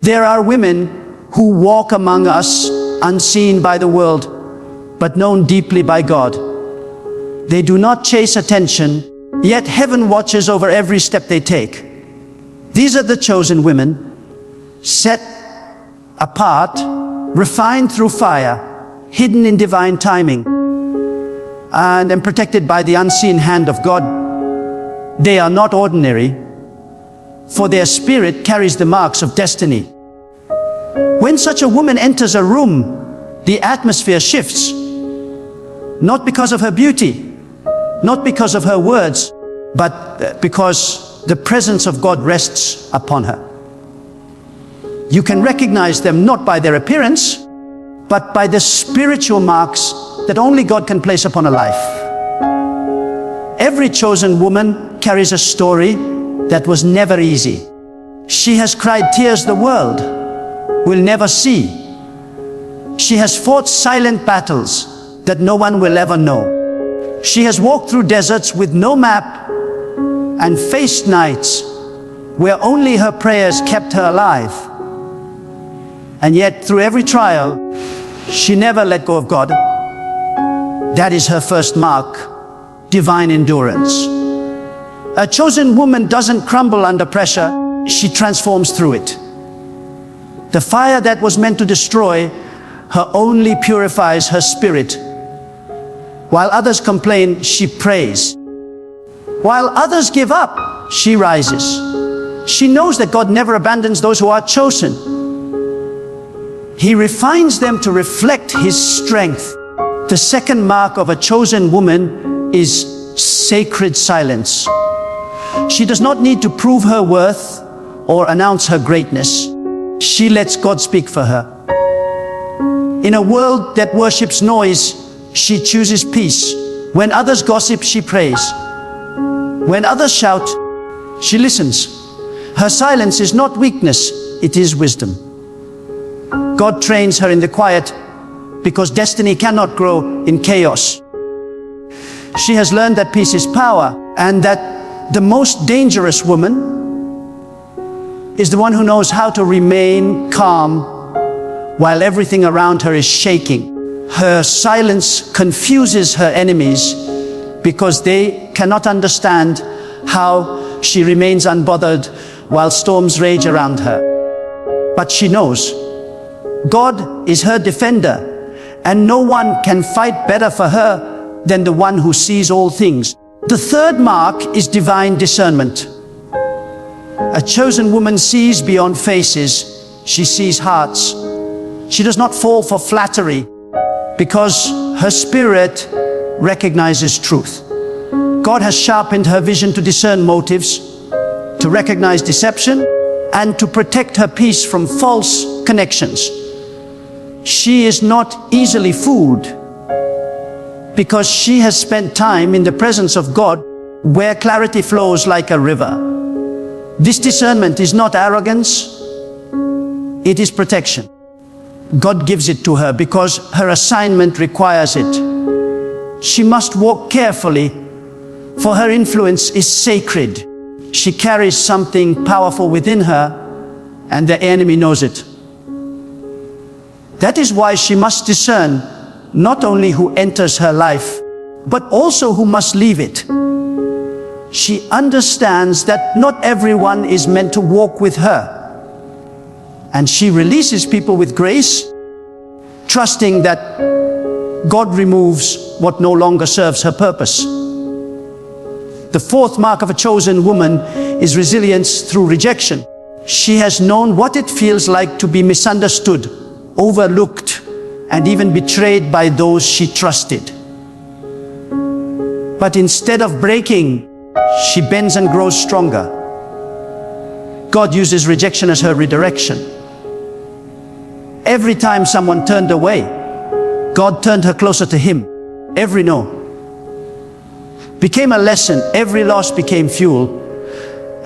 There are women who walk among us unseen by the world, but known deeply by God. They do not chase attention, yet heaven watches over every step they take. These are the chosen women, set apart, refined through fire, hidden in divine timing, and protected by the unseen hand of God. They are not ordinary, for their spirit carries the marks of destiny. When such a woman enters a room, the atmosphere shifts, not because of her beauty, not because of her words, but because the presence of God rests upon her. You can recognize them not by their appearance, but by the spiritual marks that only God can place upon a life. Every chosen woman carries a story that was never easy. She has cried tears the world will never see. She has fought silent battles that no one will ever know. She has walked through deserts with no map and faced nights where only her prayers kept her alive. And yet, through every trial, she never let go of God. That is her first mark, divine endurance. A chosen woman doesn't crumble under pressure, she transforms through it. The fire that was meant to destroy her only purifies her spirit. While others complain, she prays. While others give up, she rises. She knows that God never abandons those who are chosen. He refines them to reflect His strength. The second mark of a chosen woman is sacred silence. She does not need to prove her worth or announce her greatness. She lets God speak for her. In a world that worships noise, she chooses peace. When others gossip, she prays. When others shout, she listens. Her silence is not weakness, it is wisdom. God trains her in the quiet because destiny cannot grow in chaos. She has learned that peace is power, and that the most dangerous woman is the one who knows how to remain calm while everything around her is shaking. Her silence confuses her enemies because they cannot understand how she remains unbothered while storms rage around her. But she knows God is her defender, and no one can fight better for her than the one who sees all things. The third mark is divine discernment. A chosen woman sees beyond faces, she sees hearts. She does not fall for flattery because her spirit recognizes truth. God has sharpened her vision to discern motives, to recognize deception, and to protect her peace from false connections. She is not easily fooled because she has spent time in the presence of God where clarity flows like a river. This discernment is not arrogance, it is protection. God gives it to her because her assignment requires it. She must walk carefully, for her influence is sacred. She carries something powerful within her, and the enemy knows it. That is why she must discern not only who enters her life, but also who must leave it. She understands that not everyone is meant to walk with her. And she releases people with grace, trusting that God removes what no longer serves her purpose. The fourth mark of a chosen woman is resilience through rejection. She has known what it feels like to be misunderstood, overlooked, and even betrayed by those she trusted. But instead of breaking, she bends and grows stronger. God uses rejection as her redirection. Every time someone turned away, God turned her closer to Him. Every no became a lesson, every loss became fuel,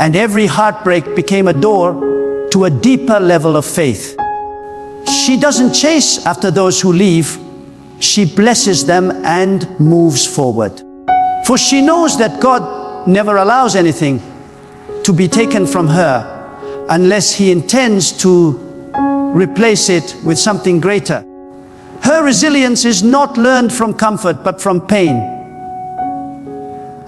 and every heartbreak became a door to a deeper level of faith. She doesn't chase after those who leave, she blesses them and moves forward. For she knows that God never allows anything to be taken from her unless He intends to replace it with something greater. Her resilience is not learned from comfort, but from pain.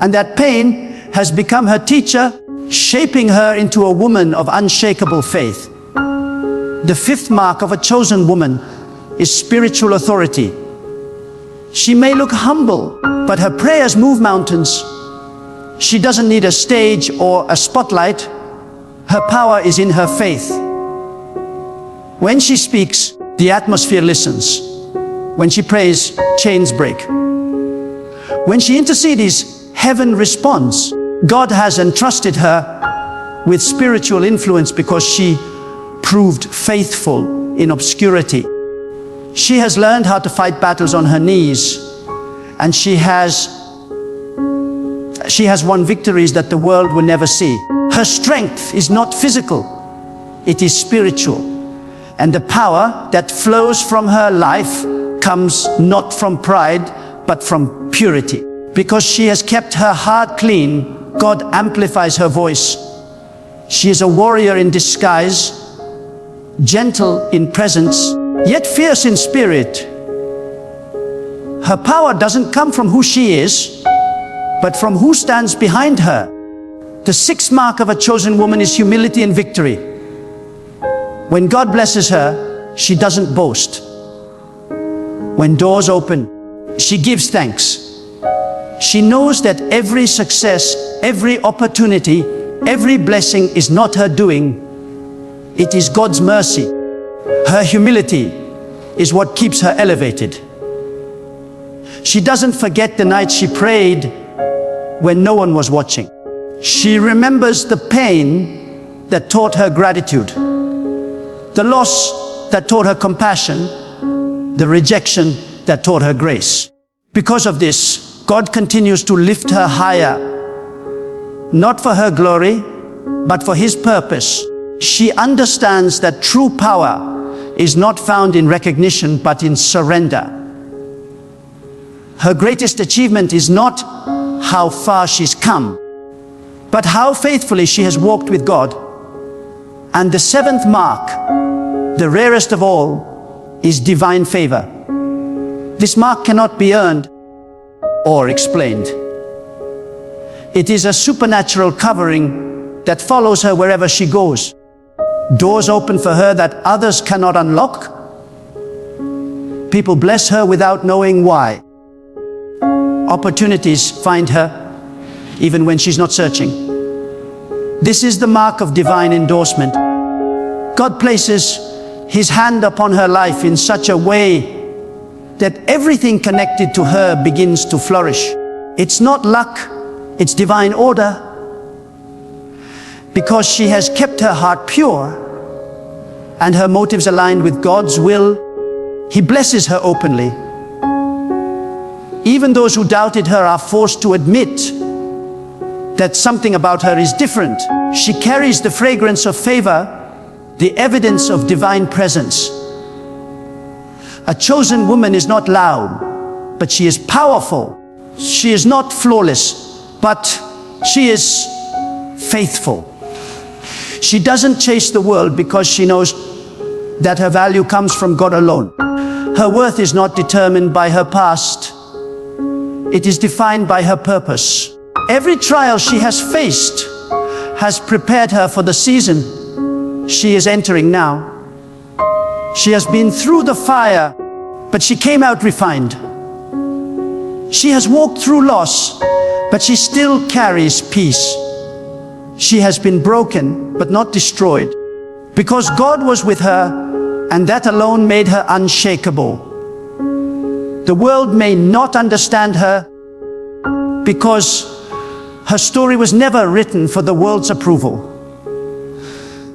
And that pain has become her teacher, shaping her into a woman of unshakable faith. The fifth mark of a chosen woman is spiritual authority. She may look humble, but her prayers move mountains. She doesn't need a stage or a spotlight. Her power is in her faith. When she speaks, the atmosphere listens. When she prays, chains break. When she intercedes, heaven responds. God has entrusted her with spiritual influence because she proved faithful in obscurity. She has learned how to fight battles on her knees, and she has won victories that the world will never see. Her strength is not physical, it is spiritual. And the power that flows from her life comes not from pride, but from purity. Because she has kept her heart clean, God amplifies her voice. She is a warrior in disguise, gentle in presence, yet fierce in spirit. Her power doesn't come from who she is, but from who stands behind her. The sixth mark of a chosen woman is humility and victory. When God blesses her, she doesn't boast. When doors open, she gives thanks. She knows that every success, every opportunity, every blessing is not her doing. It is God's mercy. Her humility is what keeps her elevated. She doesn't forget the night she prayed when no one was watching. She remembers the pain that taught her gratitude, the loss that taught her compassion, the rejection that taught her grace. Because of this, God continues to lift her higher, not for her glory, but for His purpose. She understands that true power is not found in recognition, but in surrender. Her greatest achievement is not how far she's come, but how faithfully she has walked with God. And the seventh mark, the rarest of all, is divine favor. This mark cannot be earned or explained. It is a supernatural covering that follows her wherever she goes. Doors open for her that others cannot unlock. People bless her without knowing why. Opportunities find her even when she's not searching. This is the mark of divine endorsement. God places His hand upon her life in such a way that everything connected to her begins to flourish. It's not luck, it's divine order. Because she has kept her heart pure and her motives aligned with God's will, He blesses her openly. Even those who doubted her are forced to admit that something about her is different. She carries the fragrance of favor, the evidence of divine presence. A chosen woman is not loud, but she is powerful. She is not flawless, but she is faithful. She doesn't chase the world because she knows that her value comes from God alone. Her worth is not determined by her past. It is defined by her purpose. Every trial she has faced has prepared her for the season she is entering now. She has been through the fire, but she came out refined. She has walked through loss, but she still carries peace. She has been broken, but not destroyed, because God was with her, and that alone made her unshakable. The world may not understand her because her story was never written for the world's approval.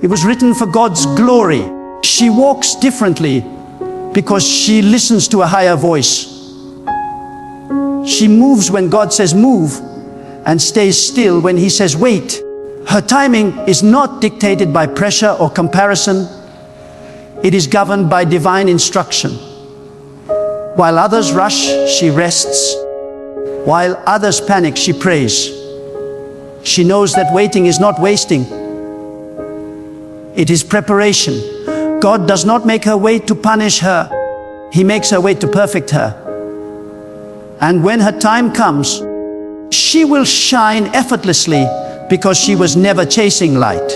It was written for God's glory. She walks differently because she listens to a higher voice. She moves when God says move and stays still when He says wait. Her timing is not dictated by pressure or comparison. It is governed by divine instruction. While others rush, she rests. While others panic, she prays. She knows that waiting is not wasting. It is preparation. God does not make her wait to punish her. He makes her wait to perfect her. And when her time comes, she will shine effortlessly because she was never chasing light.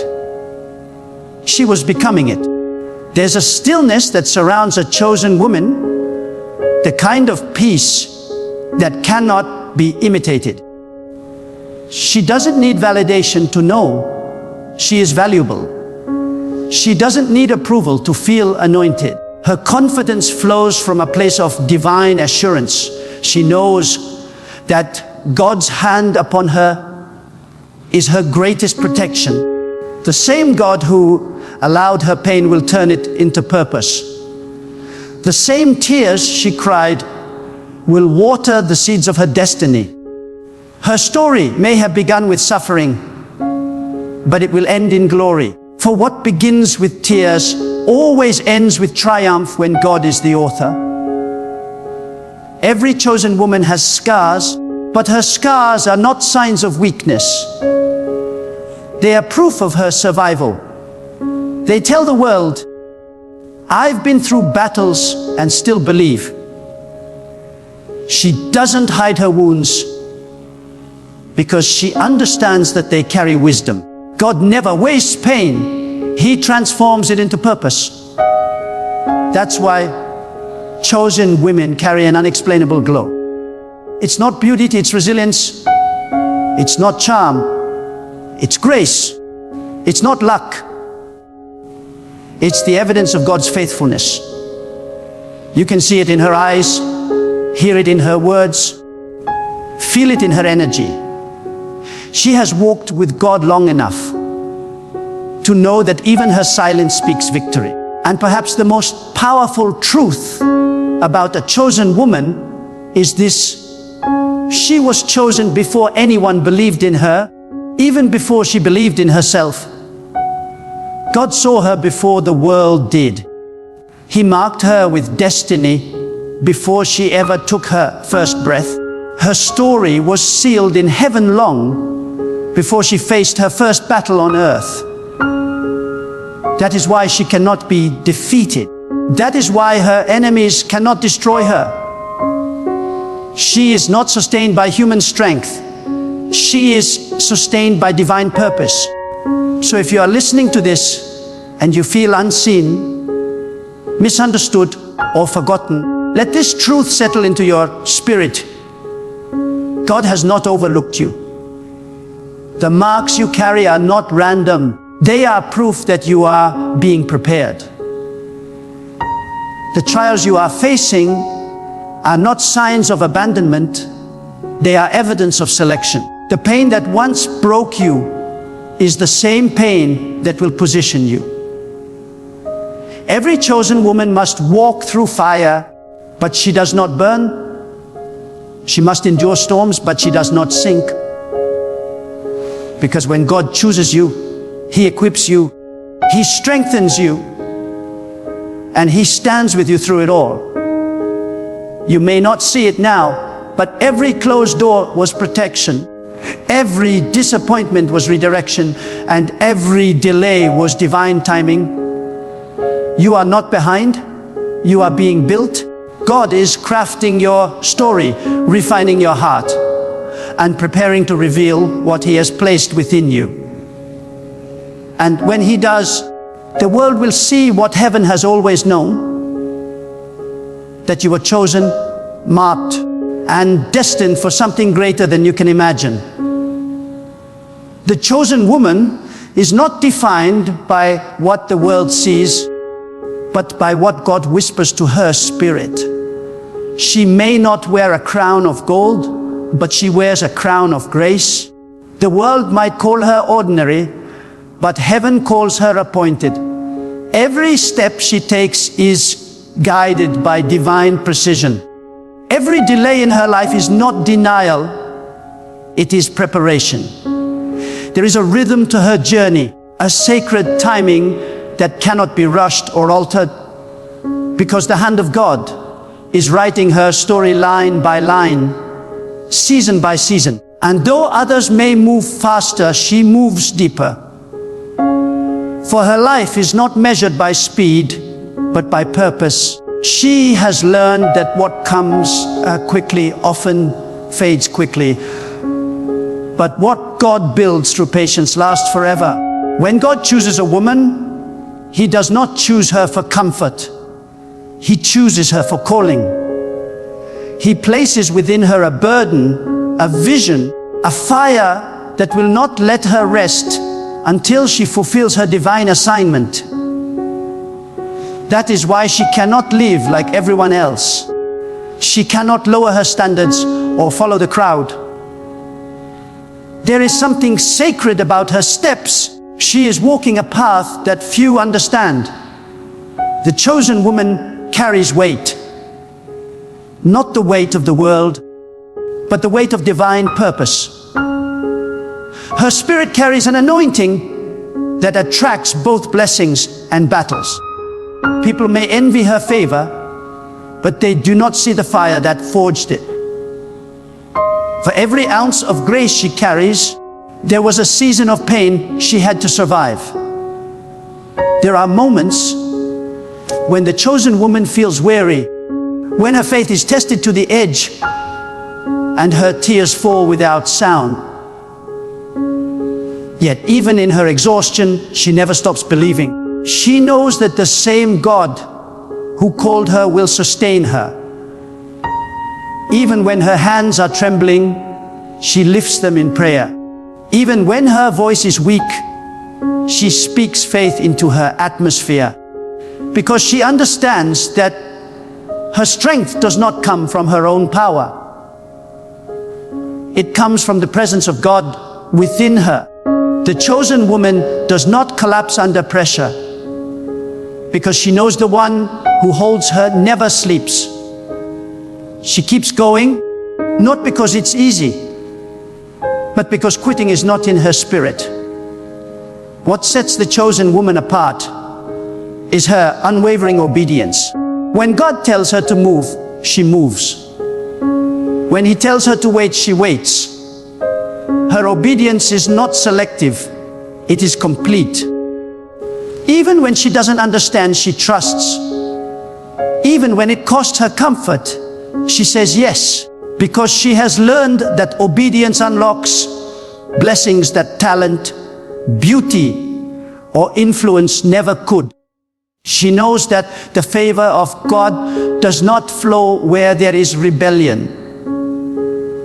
She was becoming it. There's a stillness that surrounds a chosen woman, the kind of peace that cannot be imitated. She doesn't need validation to know she is valuable. She doesn't need approval to feel anointed. Her confidence flows from a place of divine assurance. She knows that God's hand upon her is her greatest protection. The same God who allowed her pain will turn it into purpose. The same tears she cried will water the seeds of her destiny. Her story may have begun with suffering, but it will end in glory. For what begins with tears always ends with triumph when God is the author. Every chosen woman has scars, but her scars are not signs of weakness. They are proof of her survival. They tell the world, I've been through battles and still believe. She doesn't hide her wounds because she understands that they carry wisdom. God never wastes pain. He transforms it into purpose. That's why chosen women carry an unexplainable glow. It's not beauty, it's resilience. It's not charm, it's grace. It's not luck. It's the evidence of God's faithfulness. You can see it in her eyes, hear it in her words, feel it in her energy. She has walked with God long enough to know that even her silence speaks victory. And perhaps the most powerful truth about a chosen woman is this: she was chosen before anyone believed in her, even before she believed in herself. God saw her before the world did. He marked her with destiny before she ever took her first breath. Her story was sealed in heaven long before she faced her first battle on earth. That is why she cannot be defeated. That is why her enemies cannot destroy her. She is not sustained by human strength. She is sustained by divine purpose. So if you are listening to this and you feel unseen, misunderstood, or forgotten, let this truth settle into your spirit. God has not overlooked you. The marks you carry are not random. They are proof that you are being prepared. The trials you are facing are not signs of abandonment. They are evidence of selection. The pain that once broke you is the same pain that will position you. Every chosen woman must walk through fire, but she does not burn. She must endure storms, but she does not sink. Because when God chooses you, He equips you, He strengthens you, and He stands with you through it all. You may not see it now, but every closed door was protection. Every disappointment was redirection, and every delay was divine timing. You are not behind, you are being built. God is crafting your story, refining your heart, and preparing to reveal what He has placed within you. And when He does, the world will see what heaven has always known, that you were chosen, marked, and destined for something greater than you can imagine. The chosen woman is not defined by what the world sees, but by what God whispers to her spirit. She may not wear a crown of gold, but she wears a crown of grace. The world might call her ordinary, but heaven calls her appointed. Every step she takes is guided by divine precision. Every delay in her life is not denial, it is preparation. There is a rhythm to her journey, a sacred timing that cannot be rushed or altered, because the hand of God is writing her story line by line, season by season. And though others may move faster, she moves deeper. For her life is not measured by speed, but by purpose. She has learned that what comes quickly often fades quickly. But what God builds through patience lasts forever. When God chooses a woman, He does not choose her for comfort. He chooses her for calling. He places within her a burden, a vision, a fire that will not let her rest until she fulfills her divine assignment. That is why she cannot live like everyone else. She cannot lower her standards or follow the crowd. There is something sacred about her steps. She is walking a path that few understand. The chosen woman carries weight. Not the weight of the world, but the weight of divine purpose. Her spirit carries an anointing that attracts both blessings and battles. People may envy her favor, but they do not see the fire that forged it. For every ounce of grace she carries, there was a season of pain she had to survive. There are moments when the chosen woman feels weary, when her faith is tested to the edge, and her tears fall without sound. Yet even in her exhaustion, she never stops believing. She knows that the same God who called her will sustain her. Even when her hands are trembling, she lifts them in prayer. Even when her voice is weak, she speaks faith into her atmosphere, because she understands that her strength does not come from her own power. It comes from the presence of God within her. The chosen woman does not collapse under pressure, because she knows the one who holds her never sleeps. She keeps going, not because it's easy, but because quitting is not in her spirit. What sets the chosen woman apart is her unwavering obedience. When God tells her to move, she moves. When He tells her to wait, she waits. Her obedience is not selective, it is complete. Even when she doesn't understand, she trusts. Even when it costs her comfort, she says yes, because she has learned that obedience unlocks blessings that talent, beauty, or influence never could. She knows that the favor of God does not flow where there is rebellion.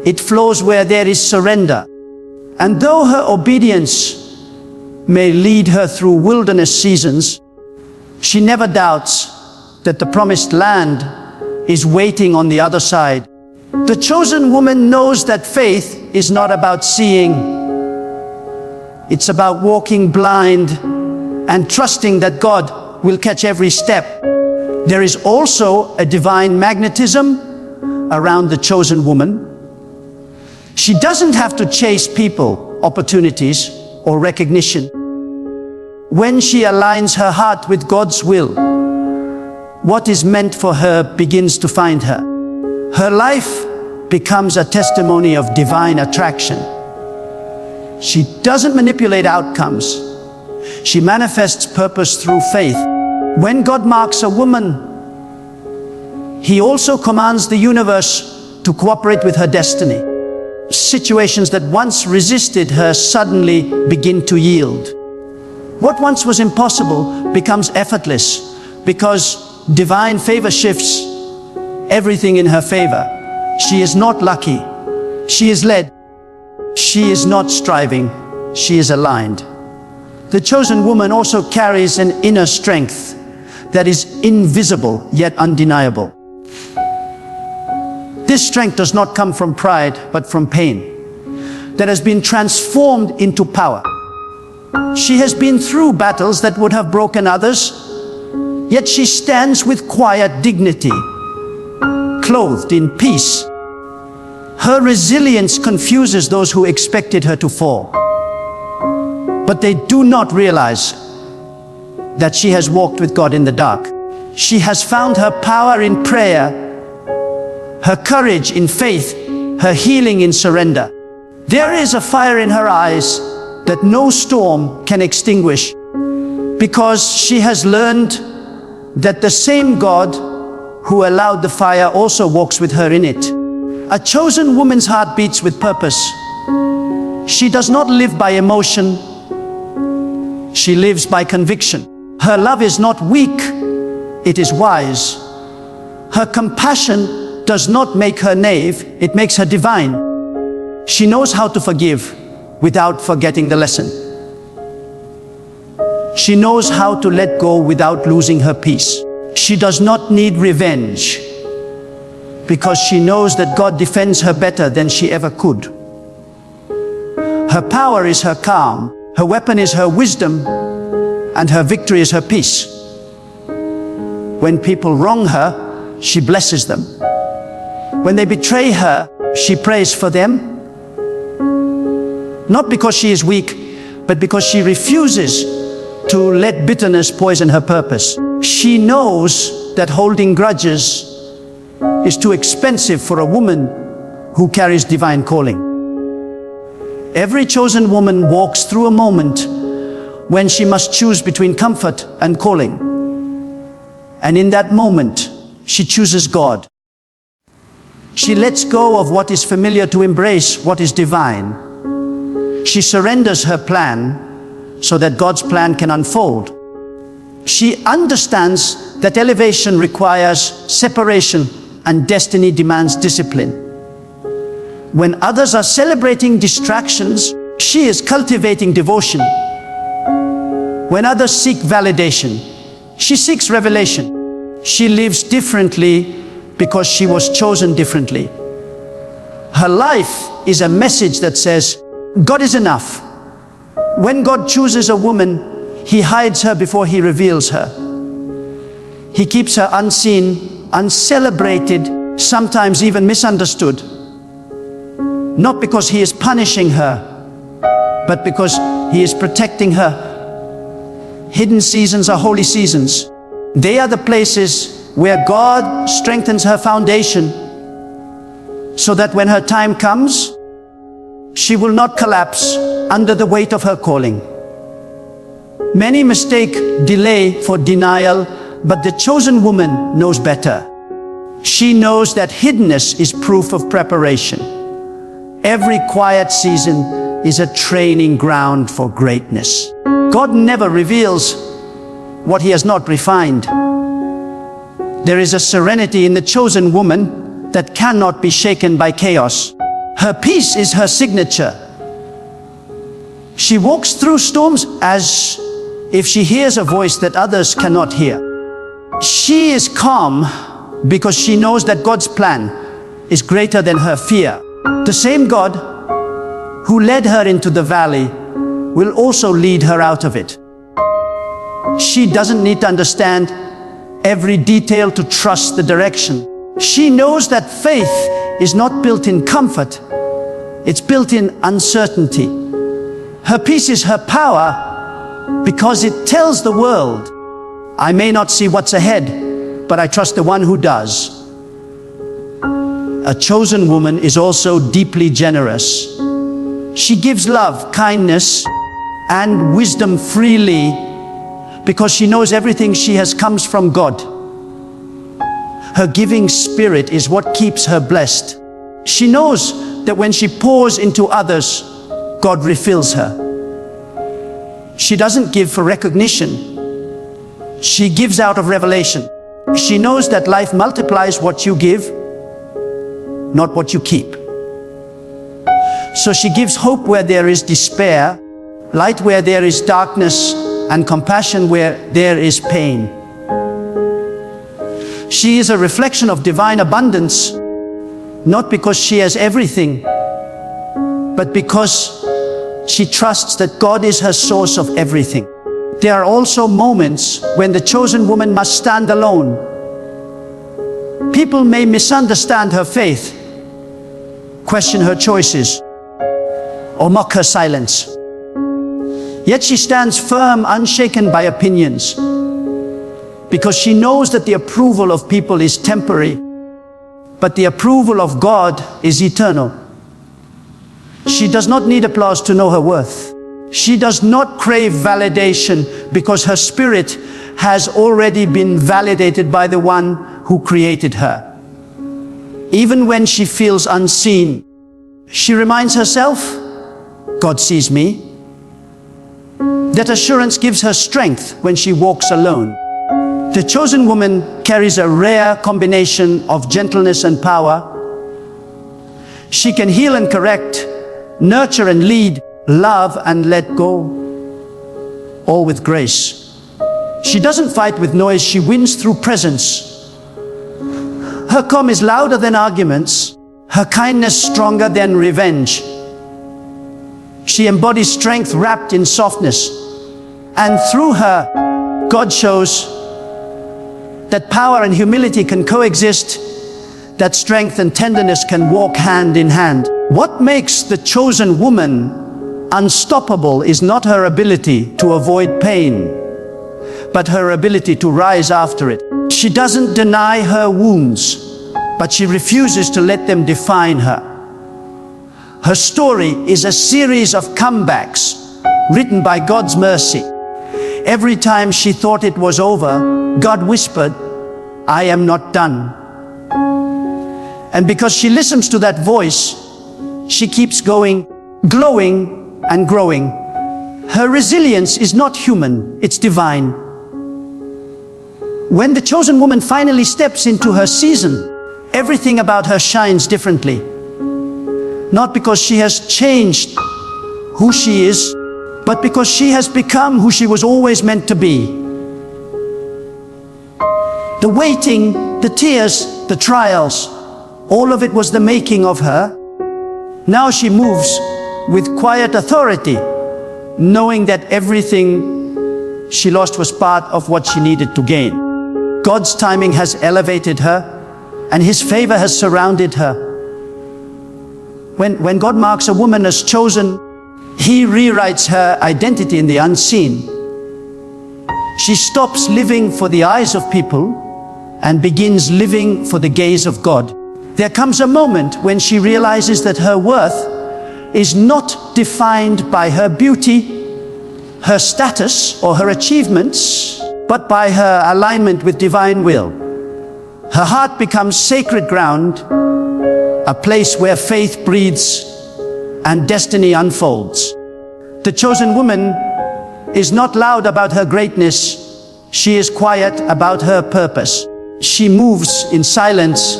It flows where there is surrender. And though her obedience may lead her through wilderness seasons, she never doubts that the promised land is waiting on the other side. The chosen woman knows that faith is not about seeing. It's about walking blind and trusting that God will catch every step. There is also a divine magnetism around the chosen woman. She doesn't have to chase people, opportunities, or recognition. When she aligns her heart with God's will, what is meant for her begins to find her. Her life becomes a testimony of divine attraction. She doesn't manipulate outcomes. She manifests purpose through faith. When God marks a woman, He also commands the universe to cooperate with her destiny. Situations that once resisted her suddenly begin to yield. What once was impossible becomes effortless, because divine favor shifts everything in her favor. She is not lucky. She is led. She is not striving. She is aligned. The chosen woman also carries an inner strength that is invisible yet undeniable. This strength does not come from pride, but from pain that has been transformed into power. She has been through battles that would have broken others, yet she stands with quiet dignity, clothed in peace. Her resilience confuses those who expected her to fall. But they do not realize that she has walked with God in the dark. She has found her power in prayer, her courage in faith, her healing in surrender. There is a fire in her eyes that no storm can extinguish, because she has learned that the same God who allowed the fire also walks with her in it. A chosen woman's heart beats with purpose. She does not live by emotion, she lives by conviction. Her love is not weak, it is wise. Her compassion does not make her naive, it makes her divine. She knows how to forgive without forgetting the lesson. She knows how to let go without losing her peace. She does not need revenge because she knows that God defends her better than she ever could. Her power is her calm, her weapon is her wisdom, and her victory is her peace. When people wrong her, she blesses them. When they betray her, she prays for them. Not because she is weak, but because she refuses to let bitterness poison her purpose. She knows that holding grudges is too expensive for a woman who carries divine calling. Every chosen woman walks through a moment when she must choose between comfort and calling. And in that moment, she chooses God. She lets go of what is familiar to embrace what is divine. She surrenders her plan so that God's plan can unfold. She understands that elevation requires separation and destiny demands discipline. When others are celebrating distractions, she is cultivating devotion. When others seek validation, she seeks revelation. She lives differently because she was chosen differently. Her life is a message that says, God is enough. When God chooses a woman, He hides her before He reveals her. He keeps her unseen, uncelebrated, sometimes even misunderstood. Not because He is punishing her, but because He is protecting her. Hidden seasons are holy seasons. They are the places where God strengthens her foundation so that when her time comes, she will not collapse under the weight of her calling. Many mistake delay for denial, but the chosen woman knows better. She knows that hiddenness is proof of preparation. Every quiet season is a training ground for greatness. God never reveals what He has not refined. There is a serenity in the chosen woman that cannot be shaken by chaos. Her peace is her signature. She walks through storms as if she hears a voice that others cannot hear. She is calm because she knows that God's plan is greater than her fear. The same God who led her into the valley will also lead her out of it. She doesn't need to understand every detail to trust the direction. She knows that faith is not built in comfort, it's built in uncertainty. Her peace is her power because it tells the world, I may not see what's ahead, but I trust the one who does. A chosen woman is also deeply generous. She gives love, kindness, and wisdom freely because she knows everything she has comes from God. Her giving spirit is what keeps her blessed. She knows that when she pours into others, God refills her. She doesn't give for recognition. She gives out of revelation. She knows that life multiplies what you give, not what you keep. So she gives hope where there is despair, light where there is darkness, and compassion where there is pain. She is a reflection of divine abundance, not because she has everything, but because she trusts that God is her source of everything. There are also moments when the chosen woman must stand alone. People may misunderstand her faith, question her choices, or mock her silence. Yet she stands firm, unshaken by opinions, because she knows that the approval of people is temporary, but the approval of God is eternal. She does not need applause to know her worth. She does not crave validation because her spirit has already been validated by the one who created her. Even when she feels unseen, she reminds herself, God sees me. That assurance gives her strength when she walks alone. The chosen woman carries a rare combination of gentleness and power. She can heal and correct, nurture and lead, love and let go, all with grace. She doesn't fight with noise, she wins through presence. Her calm is louder than arguments, her kindness stronger than revenge. She embodies strength wrapped in softness, and through her, God shows that power and humility can coexist, that strength and tenderness can walk hand in hand. What makes the chosen woman unstoppable is not her ability to avoid pain, but her ability to rise after it. She doesn't deny her wounds, but she refuses to let them define her. Her story is a series of comebacks written by God's mercy. Every time she thought it was over, God whispered, I am not done. And because she listens to that voice, she keeps going, glowing and growing. Her resilience is not human, it's divine. When the chosen woman finally steps into her season, everything about her shines differently. Not because she has changed who she is, but because she has become who she was always meant to be. The waiting, the tears, the trials, all of it was the making of her. Now she moves with quiet authority, knowing that everything she lost was part of what she needed to gain. God's timing has elevated her, and His favor has surrounded her. When God marks a woman as chosen, He rewrites her identity in the unseen. She stops living for the eyes of people and begins living for the gaze of God. There comes a moment when she realizes that her worth is not defined by her beauty, her status, or her achievements, but by her alignment with divine will. Her heart becomes sacred ground, a place where faith breathes and destiny unfolds. The chosen woman is not loud about her greatness, she is quiet about her purpose. She moves in silence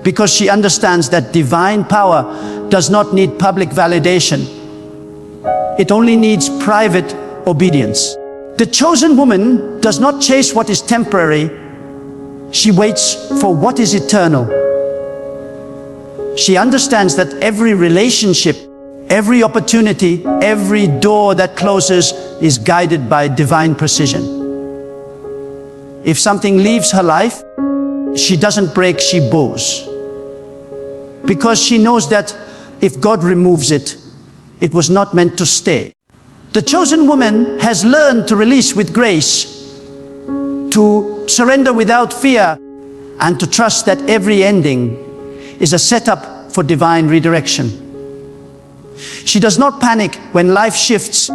because she understands that divine power does not need public validation. It only needs private obedience. The chosen woman does not chase what is temporary, she waits for what is eternal. She understands that every relationship, every opportunity, every door that closes is guided by divine precision. If something leaves her life, she doesn't break, she bows. Because she knows that if God removes it, it was not meant to stay. The chosen woman has learned to release with grace, to surrender without fear, and to trust that every ending is a setup for divine redirection. She does not panic when life shifts,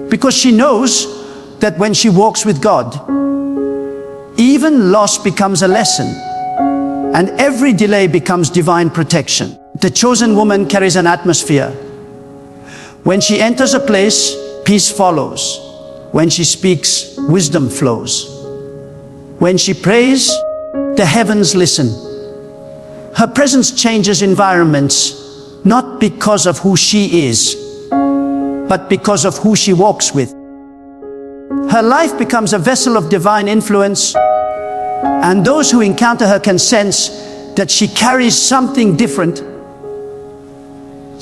because she knows that when she walks with God, even loss becomes a lesson, and every delay becomes divine protection. The chosen woman carries an atmosphere. When she enters a place, peace follows. When she speaks, wisdom flows. When she prays, the heavens listen. Her presence changes environments, not because of who she is, but because of who she walks with. Her life becomes a vessel of divine influence, and those who encounter her can sense that she carries something different,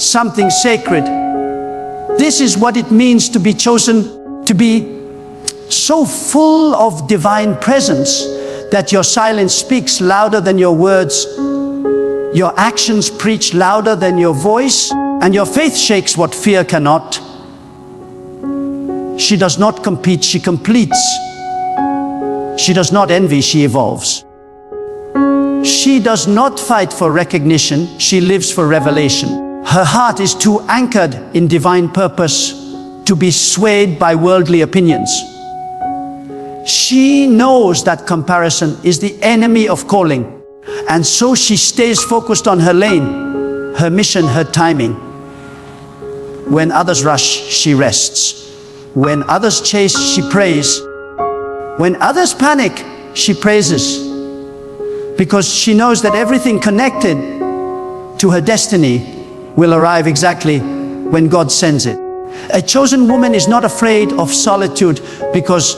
something sacred. This is what it means to be chosen, to be so full of divine presence that your silence speaks louder than your words, your actions preach louder than your voice, and your faith shakes what fear cannot. She does not compete, she completes. She does not envy, she evolves. She does not fight for recognition, she lives for revelation. Her heart is too anchored in divine purpose to be swayed by worldly opinions. She knows that comparison is the enemy of calling, and so she stays focused on her lane, her mission, her timing. When others rush, she rests. When others chase, she prays. When others panic, she praises. Because she knows that everything connected to her destiny will arrive exactly when God sends it. A chosen woman is not afraid of solitude because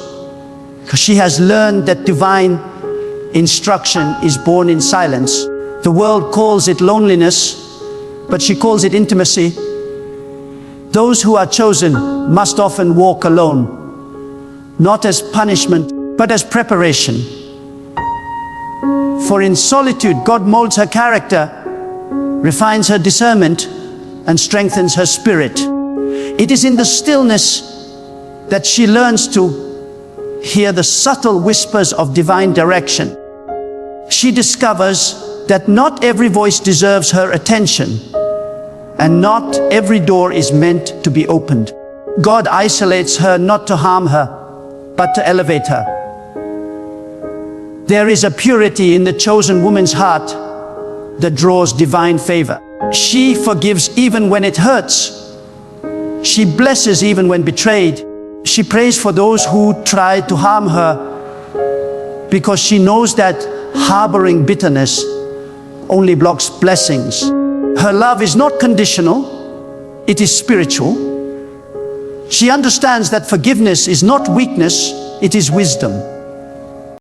she has learned that divine instruction is born in silence. The world calls it loneliness, but she calls it intimacy. Those who are chosen must often walk alone, not as punishment, but as preparation. For in solitude, God molds her character, refines her discernment, and strengthens her spirit. It is in the stillness that she learns to hear the subtle whispers of divine direction. She discovers that not every voice deserves her attention, and not every door is meant to be opened. God isolates her not to harm her, but to elevate her. There is a purity in the chosen woman's heart that draws divine favor. She forgives even when it hurts. She blesses even when betrayed. She prays for those who try to harm her because she knows that harboring bitterness only blocks blessings. Her love is not conditional, it is spiritual. She understands that forgiveness is not weakness, it is wisdom.